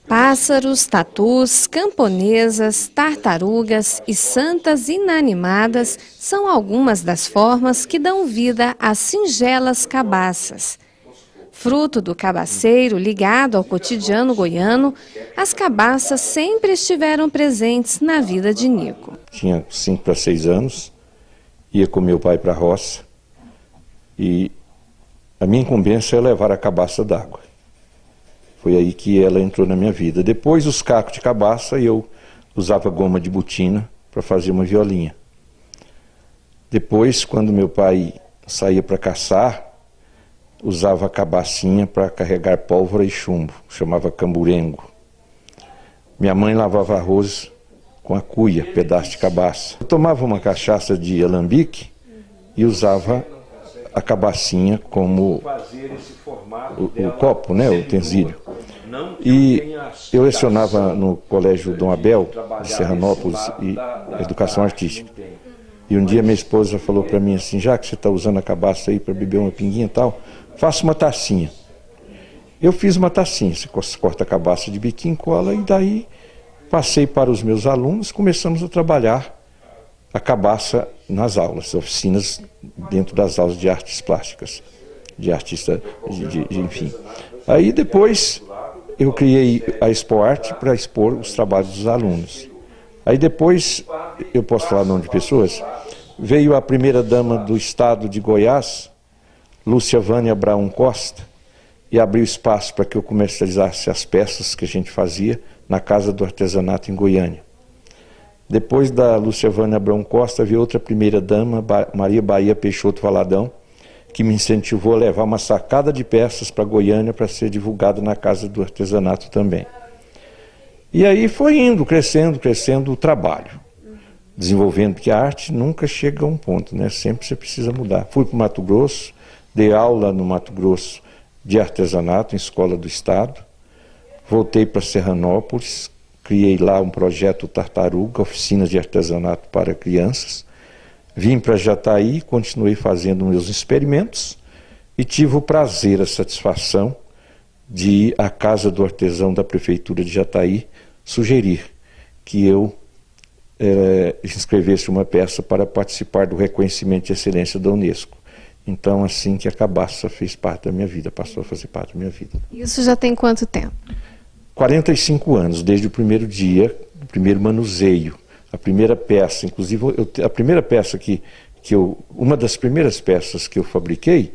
Pássaros, tatus, camponesas, tartarugas e santas inanimadas são algumas das formas que dão vida às singelas cabaças. Fruto do cabaceiro ligado ao cotidiano goiano, as cabaças sempre estiveram presentes na vida de Nico. Tinha 5 para 6 anos, ia com meu pai para a roça e a minha incumbência é levar a cabaça d'água. Foi aí que ela entrou na minha vida. Depois os cacos de cabaça, eu usava goma de botina para fazer uma violinha. Depois, quando meu pai saía para caçar, usava a cabacinha para carregar pólvora e chumbo, chamava camburengo. Minha mãe lavava arroz com a cuia, pedaço de cabaça. Eu tomava uma cachaça de alambique e usava a cabacinha como o copo, né, o utensílio. E eu lecionava no Colégio Dom Abel, de Serranópolis, e Educação Artística. E um dia minha esposa falou para mim assim, já que você está usando a cabaça aí para beber uma pinguinha e tal, faça uma tacinha. Eu fiz uma tacinha, você corta a cabaça de biquinho, cola, e daí passei para os meus alunos, começamos a trabalhar a cabaça nas aulas, oficinas dentro das aulas de artes plásticas, de artista, enfim. Aí depois eu criei a Expo Arte para expor os trabalhos dos alunos. Aí depois, eu posso falar o nome de pessoas, veio a primeira-dama do estado de Goiás, Lúcia Vânia Abraão Costa, e abriu espaço para que eu comercializasse as peças que a gente fazia na Casa do Artesanato em Goiânia. Depois da Lúcia Vânia Abraão Costa, veio outra primeira-dama, Maria Bahia Peixoto Valadão, que me incentivou a levar uma sacada de peças para Goiânia para ser divulgada na Casa do Artesanato também. E aí foi indo, crescendo o trabalho, desenvolvendo, que a arte nunca chega a um ponto, né? Sempre você precisa mudar. Fui para o Mato Grosso, dei aula no Mato Grosso de artesanato, em escola do estado, voltei para Serranópolis, criei lá um projeto Tartaruga, oficinas de artesanato para crianças, vim para Jataí, continuei fazendo meus experimentos e tive o prazer, a satisfação de a Casa do Artesão da Prefeitura de Jataí sugerir que eu escrevesse uma peça para participar do reconhecimento de excelência da Unesco. Então, assim que a cabaça fez parte da minha vida, passou a fazer parte da minha vida. Isso já tem quanto tempo? 45 anos, desde o primeiro dia, o primeiro manuseio, a primeira peça. Inclusive, a primeira peça uma das primeiras peças que eu fabriquei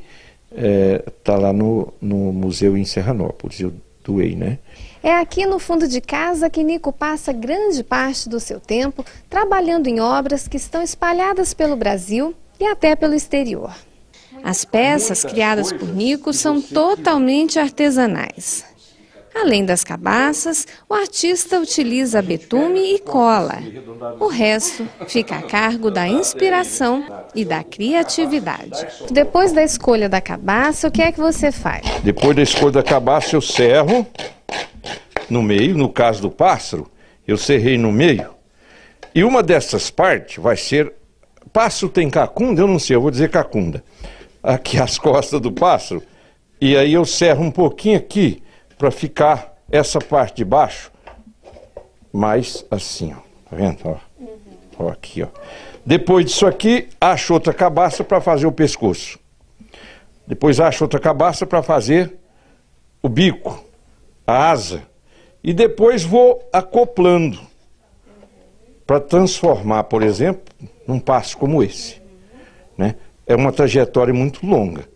está lá no museu em Serranópolis, eu doei, né? É aqui no fundo de casa que Nico passa grande parte do seu tempo trabalhando em obras que estão espalhadas pelo Brasil e até pelo exterior. As peças criadas por Nico são totalmente artesanais. Além das cabaças, o artista utiliza betume e cola. O resto fica a cargo da inspiração e da criatividade. Depois da escolha da cabaça, o que é que você faz? Depois da escolha da cabaça, eu serro no meio. No caso do pássaro, eu serrei no meio. E uma dessas partes vai ser... Pássaro tem cacunda? Eu não sei, eu vou dizer cacunda. Aqui as costas do pássaro. E aí eu serro um pouquinho aqui, para ficar essa parte de baixo mais assim, ó. Tá vendo? Ó. Ó, aqui, ó. Depois disso aqui, acho outra cabaça para fazer o pescoço. Depois acho outra cabaça para fazer o bico, a asa. E depois vou acoplando para transformar, por exemplo, num passo como esse, né? É uma trajetória muito longa,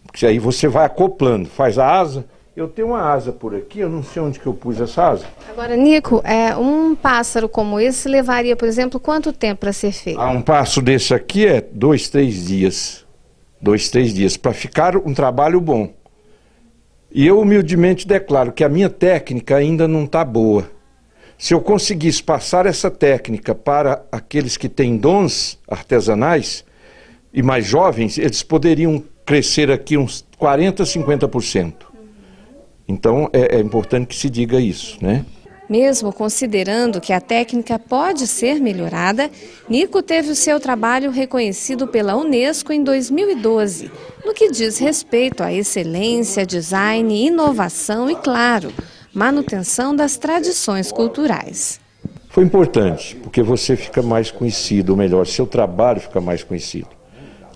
porque aí você vai acoplando, faz a asa. Eu tenho uma asa por aqui, eu não sei onde que eu pus essa asa. Agora, Nico, um pássaro como esse levaria, por exemplo, quanto tempo para ser feito? Um pássaro desse aqui é 2, 3 dias. 2, 3 dias, para ficar um trabalho bom. E eu humildemente declaro que a minha técnica ainda não está boa. Se eu conseguisse passar essa técnica para aqueles que têm dons artesanais e mais jovens, eles poderiam crescer aqui uns 40%, 50%. Então é importante que se diga isso, né? Mesmo considerando que a técnica pode ser melhorada, Nico teve o seu trabalho reconhecido pela Unesco em 2012, no que diz respeito à excelência, design, inovação e, claro, manutenção das tradições culturais. Foi importante, porque você fica mais conhecido, ou melhor, seu trabalho fica mais conhecido.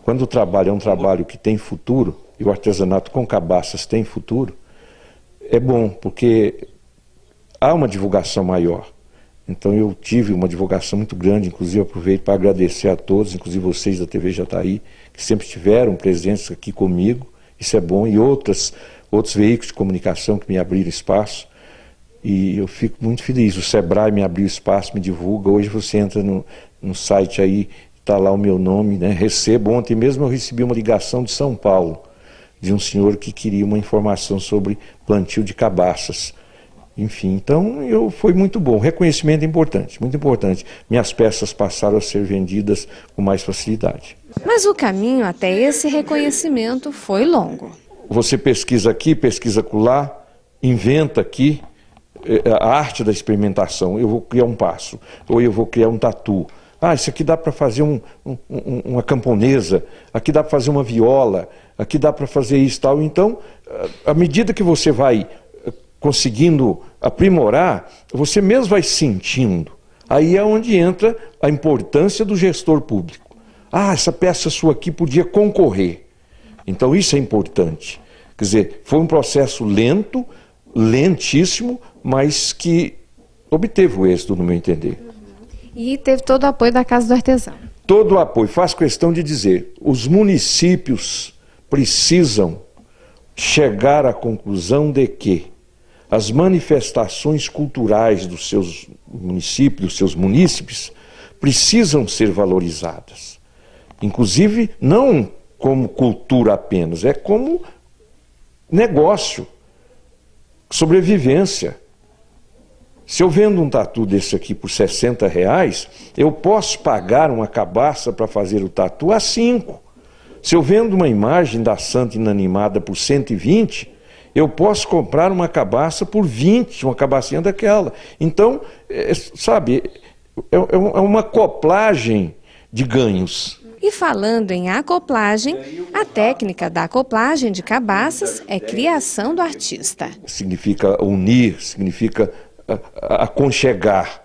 Quando o trabalho é um trabalho que tem futuro, e o artesanato com cabaças tem futuro, é bom, porque há uma divulgação maior. Então eu tive uma divulgação muito grande, inclusive aproveito para agradecer a todos, inclusive vocês da TV Jataí, que sempre estiveram presentes aqui comigo, isso é bom, e outros veículos de comunicação que me abriram espaço. E eu fico muito feliz, o Sebrae me abriu espaço, me divulga, hoje você entra no site aí, está lá o meu nome, né? Recebo, ontem mesmo eu recebi uma ligação de São Paulo, de um senhor que queria uma informação sobre plantio de cabaças. Enfim, então foi muito bom, reconhecimento é importante, muito importante. Minhas peças passaram a ser vendidas com mais facilidade. Mas o caminho até esse reconhecimento foi longo. Você pesquisa aqui, pesquisa acolá, inventa aqui, a arte da experimentação. Eu vou criar um passo, ou eu vou criar um tatu. Ah, isso aqui dá para fazer uma camponesa, aqui dá para fazer uma viola, aqui dá para fazer isso e tal. Então, à medida que você vai conseguindo aprimorar, você mesmo vai sentindo. Aí é onde entra a importância do gestor público. Ah, essa peça sua aqui podia concorrer. Então isso é importante. Quer dizer, foi um processo lento, lentíssimo, mas que obteve o êxito, no meu entender. E teve todo o apoio da Casa do Artesão. Todo o apoio. Faço questão de dizer, os municípios precisam chegar à conclusão de que as manifestações culturais dos seus municípios, dos seus munícipes, precisam ser valorizadas. Inclusive, não como cultura apenas, é como negócio, sobrevivência. Se eu vendo um tatu desse aqui por R$60, eu posso pagar uma cabaça para fazer o tatu a 5. Se eu vendo uma imagem da Santa Inanimada por 120, eu posso comprar uma cabaça por 20, uma cabacinha daquela. Então, sabe, é uma acoplagem de ganhos. E falando em acoplagem, a técnica da acoplagem de cabaças é criação do artista. Significa unir, significa aconchegar.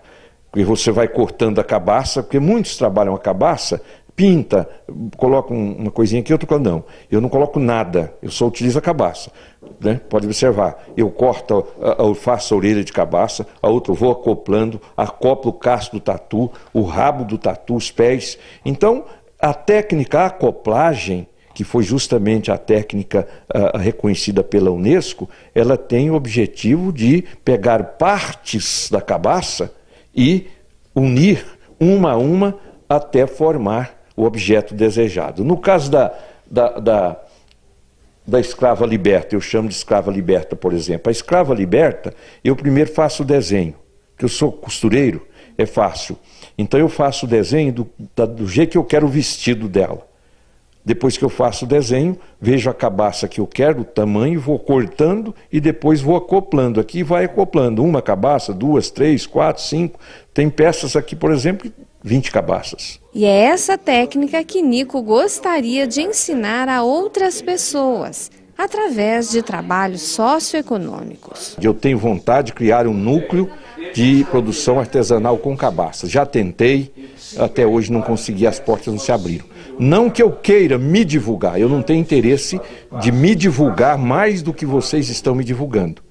E você vai cortando a cabaça, porque muitos trabalham a cabaça, pinta, coloca uma coisinha aqui, outro não. Eu não coloco nada, eu só utilizo a cabaça. Né? Pode observar, eu corto, eu faço a orelha de cabaça, a outra eu vou acoplando, acoplo o casco do tatu, o rabo do tatu, os pés. Então, a técnica a acoplagem, que foi justamente a técnica reconhecida pela Unesco, ela tem o objetivo de pegar partes da cabaça e unir uma a uma até formar o objeto desejado. No caso da escrava liberta, eu chamo de escrava liberta, por exemplo. A escrava liberta, eu primeiro faço o desenho, porque eu sou costureiro, é fácil. Então eu faço o desenho do jeito que eu quero o vestido dela. Depois que eu faço o desenho, vejo a cabaça que eu quero, o tamanho, vou cortando e depois vou acoplando. Aqui vai acoplando uma cabaça, 2, 3, 4, 5. Tem peças aqui, por exemplo, 20 cabaças. E é essa técnica que Nico gostaria de ensinar a outras pessoas, através de trabalhos socioeconômicos. Eu tenho vontade de criar um núcleo de produção artesanal com cabaças. Já tentei, até hoje não consegui, as portas não se abriram. Não que eu queira me divulgar, eu não tenho interesse de me divulgar mais do que vocês estão me divulgando.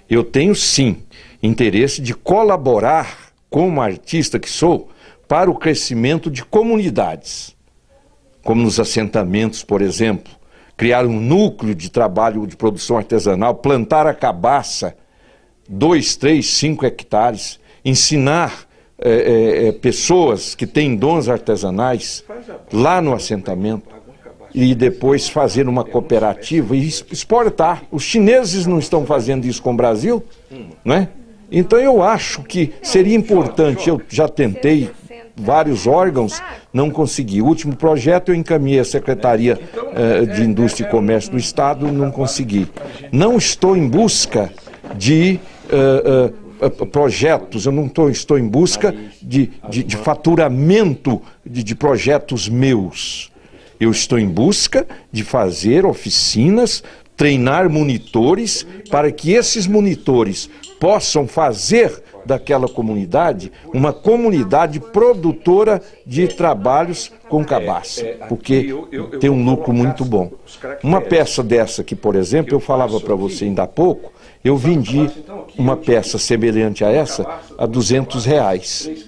Eu tenho sim interesse de colaborar como artista que sou para o crescimento de comunidades, como nos assentamentos, por exemplo, criar um núcleo de trabalho de produção artesanal, plantar a cabaça, 2, 3, 5 hectares, ensinar pessoas que têm dons artesanais lá no assentamento e depois fazer uma cooperativa e exportar. Os chineses não estão fazendo isso com o Brasil, não é? Então eu acho que seria importante, eu já tentei vários órgãos, não consegui. O último projeto eu encaminhei à Secretaria de Indústria e Comércio do Estado, não consegui. Não estou em busca de projetos, eu não estou em busca de faturamento de projetos meus. Eu estou em busca de fazer oficinas treinar monitores para que esses monitores possam fazer daquela comunidade uma comunidade produtora de trabalhos com cabaça, porque tem um lucro muito bom. Uma peça dessa aqui, por exemplo, eu falava para você ainda há pouco, eu vendi uma peça semelhante a essa a R$200.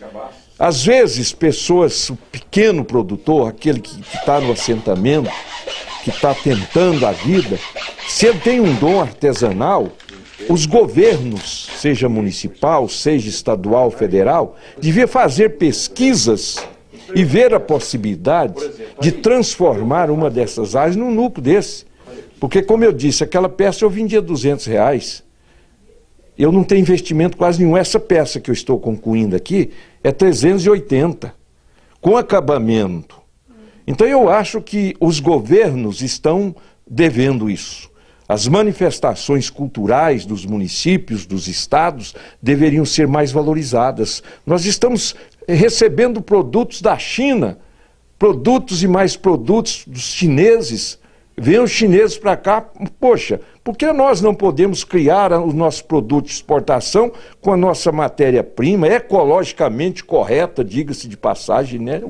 Às vezes, pessoas, o pequeno produtor, aquele que está no assentamento, que está tentando a vida, se ele tem um dom artesanal, os governos, seja municipal, seja estadual, federal, devia fazer pesquisas e ver a possibilidade de transformar uma dessas áreas num núcleo desse. Porque, como eu disse, aquela peça eu vendia R$200. Eu não tenho investimento quase nenhum. Essa peça que eu estou concluindo aqui é 380, com acabamento. Então eu acho que os governos estão devendo isso. As manifestações culturais dos municípios, dos estados, deveriam ser mais valorizadas. Nós estamos recebendo produtos da China, produtos e mais produtos dos chineses. Vêm os chineses para cá, poxa, por que nós não podemos criar o nosso produto de exportação com a nossa matéria-prima, ecologicamente correta, diga-se de passagem, né?